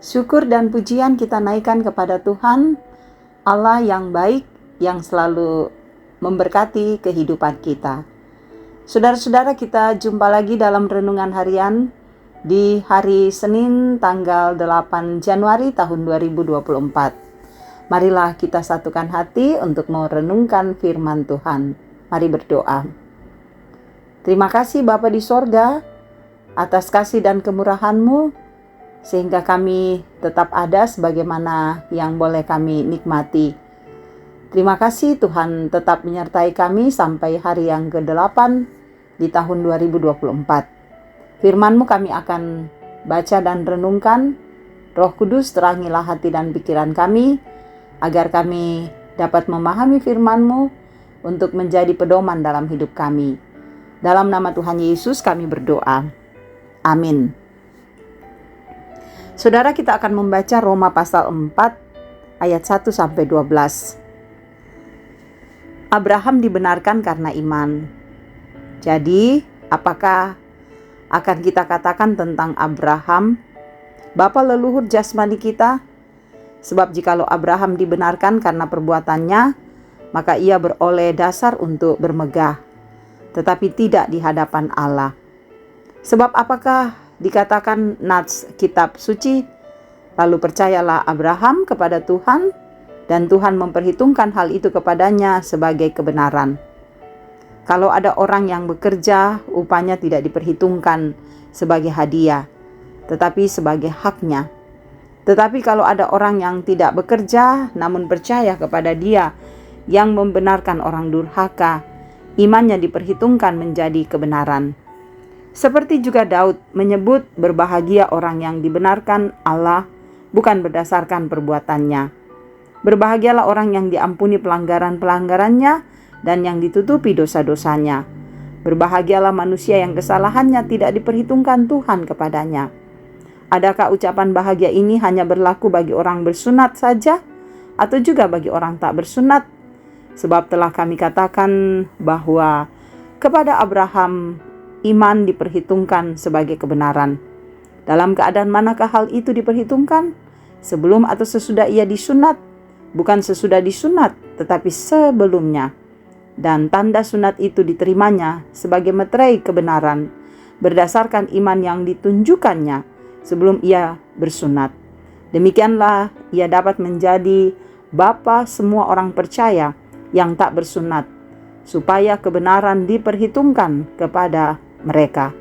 Syukur dan pujian kita naikkan kepada Tuhan, Allah yang baik, yang selalu memberkati kehidupan kita. Saudara-saudara, kita jumpa lagi dalam renungan harian di hari Senin tanggal 8 Januari tahun 2024. Marilah kita satukan hati untuk merenungkan firman Tuhan. Mari berdoa. Terima kasih Bapa di sorga atas kasih dan kemurahan-Mu, sehingga kami tetap ada sebagaimana yang boleh kami nikmati. Terima kasih Tuhan tetap menyertai kami sampai hari yang ke-8 di tahun 2024. Firman-Mu kami akan baca dan renungkan. Roh Kudus, terangilah hati dan pikiran kami, agar kami dapat memahami firman-Mu untuk menjadi pedoman dalam hidup kami. Dalam nama Tuhan Yesus kami berdoa. Amin. Saudara, kita akan membaca Roma pasal 4 ayat 1-12. Abraham dibenarkan karena iman. Jadi, apakah akan kita katakan tentang Abraham, bapa leluhur jasmani kita? Sebab jikalau Abraham dibenarkan karena perbuatannya, maka ia beroleh dasar untuk bermegah, tetapi tidak di hadapan Allah. Sebab apakah dikatakan nats kitab suci, lalu percayalah Abraham kepada Tuhan, dan Tuhan memperhitungkan hal itu kepadanya sebagai kebenaran. Kalau ada orang yang bekerja, upahnya tidak diperhitungkan sebagai hadiah, tetapi sebagai haknya. Tetapi kalau ada orang yang tidak bekerja, namun percaya kepada Dia yang membenarkan orang durhaka, imannya diperhitungkan menjadi kebenaran. Seperti juga Daud menyebut berbahagia orang yang dibenarkan Allah bukan berdasarkan perbuatannya. Berbahagialah orang yang diampuni pelanggaran-pelanggarannya dan yang ditutupi dosa-dosanya. Berbahagialah manusia yang kesalahannya tidak diperhitungkan Tuhan kepadanya. Adakah ucapan bahagia ini hanya berlaku bagi orang bersunat saja atau juga bagi orang tak bersunat? Sebab telah kami katakan bahwa kepada Abraham iman diperhitungkan sebagai kebenaran. Dalam keadaan manakah hal itu diperhitungkan? Sebelum atau sesudah ia disunat? Bukan sesudah disunat, tetapi sebelumnya. Dan tanda sunat itu diterimanya sebagai meterai kebenaran, berdasarkan iman yang ditunjukkannya sebelum ia bersunat. Demikianlah ia dapat menjadi bapa semua orang percaya yang tak bersunat, supaya kebenaran diperhitungkan kepada mereka,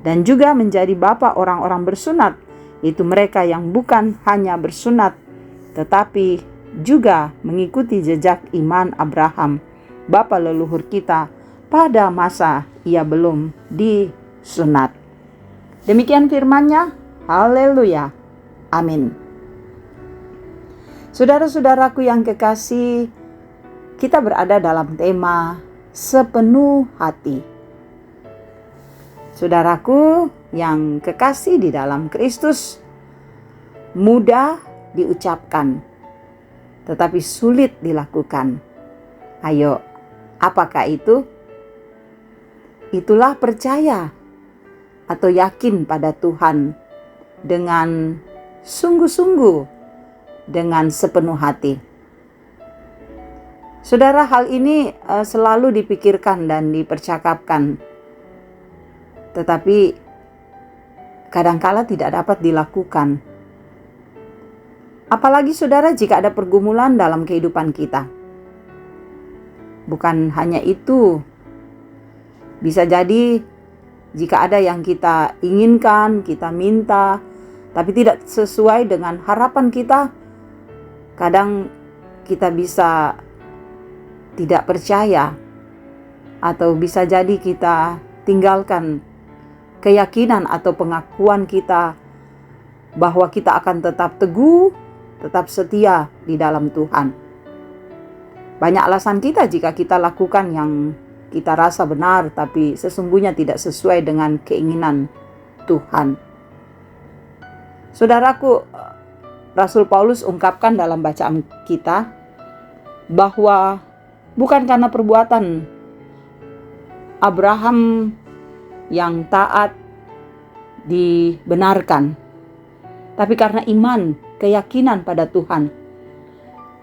dan juga menjadi bapa orang-orang bersunat, itu mereka yang bukan hanya bersunat, tetapi juga mengikuti jejak iman Abraham, bapa leluhur kita, pada masa ia belum disunat. Demikian firman-Nya. Haleluya. Amin. Saudara-saudaraku yang kekasih, kita berada dalam tema sepenuh hati. Saudaraku yang kekasih di dalam Kristus, mudah diucapkan, tetapi sulit dilakukan. Ayo, apakah itu? Itulah percaya atau yakin pada Tuhan dengan sungguh-sungguh, dengan sepenuh hati. Saudara, hal ini selalu dipikirkan dan dipercakapkan, tetapi kadangkala tidak dapat dilakukan. Apalagi saudara, jika ada pergumulan dalam kehidupan kita. Bukan hanya itu, bisa jadi jika ada yang kita inginkan, kita minta, tapi tidak sesuai dengan harapan kita, kadang kita bisa tidak percaya, atau bisa jadi kita tinggalkan keyakinan atau pengakuan kita bahwa kita akan tetap teguh, tetap setia di dalam Tuhan. Banyak alasan kita jika kita lakukan yang kita rasa benar, tapi sesungguhnya tidak sesuai dengan keinginan Tuhan. Saudaraku, Rasul Paulus ungkapkan dalam bacaan kita bahwa bukan karena perbuatan Abraham yang taat dibenarkan, tapi karena iman, keyakinan pada Tuhan.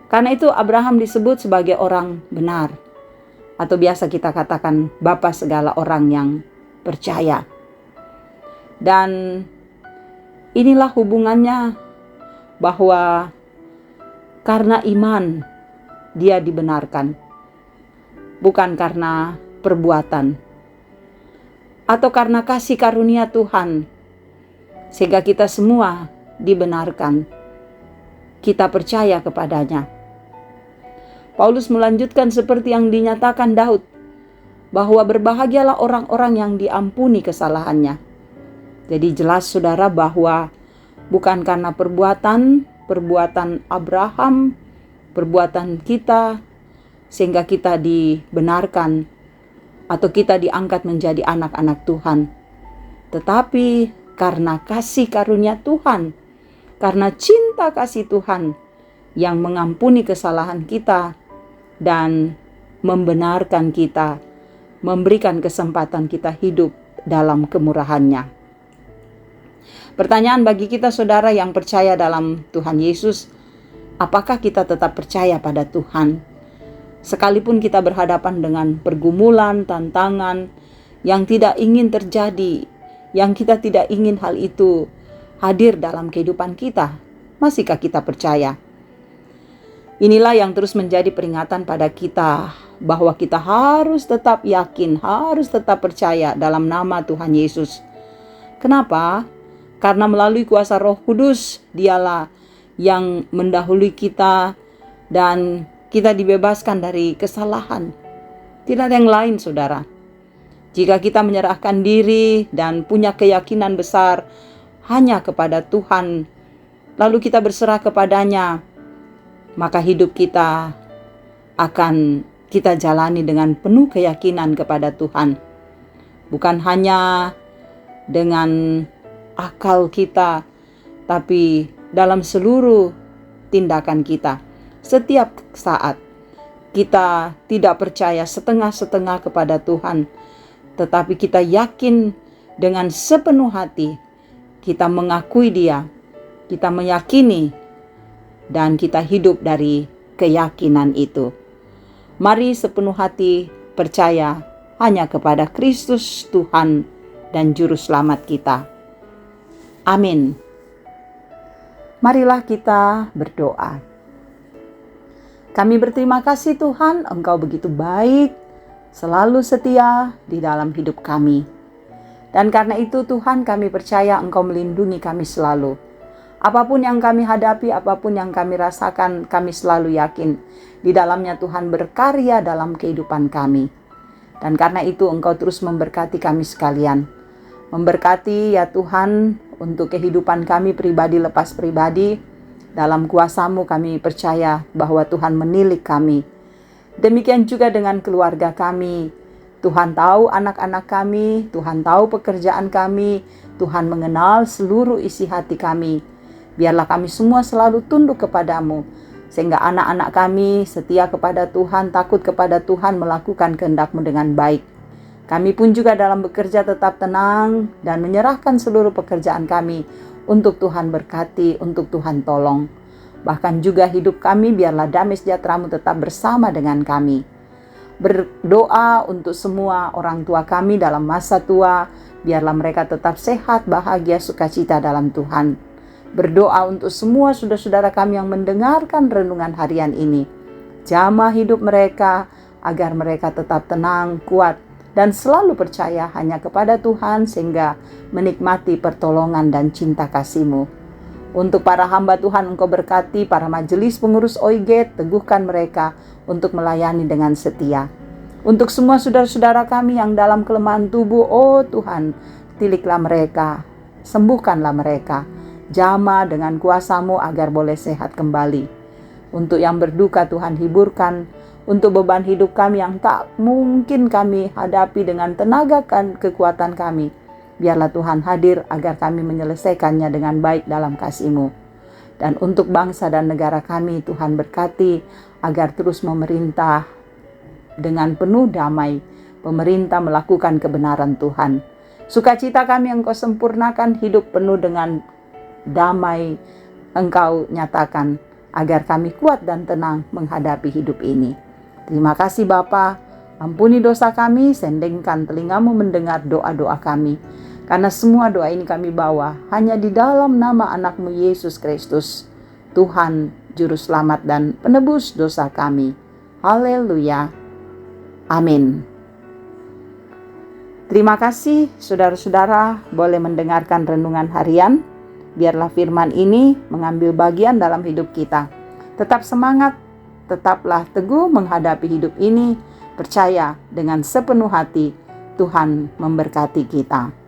Karena itu Abraham disebut sebagai orang benar, atau biasa kita katakan bapa segala orang yang percaya. Dan inilah hubungannya, bahwa karena iman dia dibenarkan, bukan karena perbuatan atau karena kasih karunia Tuhan, sehingga kita semua dibenarkan. Kita percaya kepadanya. Paulus melanjutkan seperti yang dinyatakan Daud, bahwa berbahagialah orang-orang yang diampuni kesalahannya. Jadi jelas saudara bahwa bukan karena perbuatan Abraham, perbuatan kita, sehingga kita dibenarkan atau kita diangkat menjadi anak-anak Tuhan. Tetapi karena kasih karunia Tuhan, karena cinta kasih Tuhan yang mengampuni kesalahan kita dan membenarkan kita, memberikan kesempatan kita hidup dalam kemurahan-Nya. Pertanyaan bagi kita saudara yang percaya dalam Tuhan Yesus, apakah kita tetap percaya pada Tuhan? Sekalipun kita berhadapan dengan pergumulan, tantangan yang tidak ingin terjadi, yang kita tidak ingin hal itu hadir dalam kehidupan kita, masihkah kita percaya? Inilah yang terus menjadi peringatan pada kita, bahwa kita harus tetap yakin, harus tetap percaya dalam nama Tuhan Yesus. Kenapa? Karena melalui kuasa Roh Kudus, dialah yang mendahului kita dan kita dibebaskan dari kesalahan. Tidak ada yang lain saudara. Jika kita menyerahkan diri dan punya keyakinan besar hanya kepada Tuhan, lalu kita berserah kepadanya, maka hidup kita akan kita jalani dengan penuh keyakinan kepada Tuhan. Bukan hanya dengan akal kita, tapi dalam seluruh tindakan kita. Setiap saat kita tidak percaya setengah-setengah kepada Tuhan, tetapi kita yakin dengan sepenuh hati. Kita mengakui Dia, kita meyakini, dan kita hidup dari keyakinan itu. Mari sepenuh hati percaya hanya kepada Kristus Tuhan dan Juru Selamat kita. Amin. Marilah kita berdoa. Kami berterima kasih Tuhan, Engkau begitu baik, selalu setia di dalam hidup kami. Dan karena itu Tuhan, kami percaya Engkau melindungi kami selalu. Apapun yang kami hadapi, apapun yang kami rasakan, kami selalu yakin di dalamnya Tuhan berkarya dalam kehidupan kami. Dan karena itu Engkau terus memberkati kami sekalian. Memberkati ya Tuhan untuk kehidupan kami pribadi lepas pribadi. Dalam kuasa-Mu kami percaya bahwa Tuhan menilik kami. Demikian juga dengan keluarga kami. Tuhan tahu anak-anak kami, Tuhan tahu pekerjaan kami, Tuhan mengenal seluruh isi hati kami. Biarlah kami semua selalu tunduk kepada-Mu, sehingga anak-anak kami setia kepada Tuhan, takut kepada Tuhan, melakukan kehendak-Mu dengan baik. Kami pun juga dalam bekerja tetap tenang dan menyerahkan seluruh pekerjaan kami untuk Tuhan berkati, untuk Tuhan tolong. Bahkan juga hidup kami biarlah damai sejahtera-Mu tetap bersama dengan kami. Berdoa untuk semua orang tua kami dalam masa tua, biarlah mereka tetap sehat, bahagia, sukacita dalam Tuhan. Berdoa untuk semua saudara-saudara kami yang mendengarkan renungan harian ini. Jamah hidup mereka agar mereka tetap tenang, kuat, dan selalu percaya hanya kepada Tuhan sehingga menikmati pertolongan dan cinta kasih-Mu. Untuk para hamba Tuhan Engkau berkati, para majelis pengurus OIG, teguhkan mereka untuk melayani dengan setia. Untuk semua saudara-saudara kami yang dalam kelemahan tubuh, oh Tuhan, tiliklah mereka, sembuhkanlah mereka, jamah dengan kuasa-Mu agar boleh sehat kembali. Untuk yang berduka Tuhan hiburkan, untuk beban hidup kami yang tak mungkin kami hadapi dengan tenaga kekuatan kami, biarlah Tuhan hadir agar kami menyelesaikannya dengan baik dalam kasih-Mu. Dan untuk bangsa dan negara kami, Tuhan berkati agar terus memerintah dengan penuh damai. Pemerintah melakukan kebenaran Tuhan. Sukacita kami Engkau sempurnakan, hidup penuh dengan damai Engkau nyatakan agar kami kuat dan tenang menghadapi hidup ini. Terima kasih Bapa, ampuni dosa kami, sendengkan telingamu mendengar doa-doa kami. Karena semua doa ini kami bawa hanya di dalam nama anak-Mu Yesus Kristus, Tuhan, Juru Selamat dan Penebus dosa kami. Haleluya. Amin. Terima kasih saudara-saudara boleh mendengarkan renungan harian. Biarlah firman ini mengambil bagian dalam hidup kita. Tetap semangat, tetaplah teguh menghadapi hidup ini. Percaya dengan sepenuh hati Tuhan memberkati kita.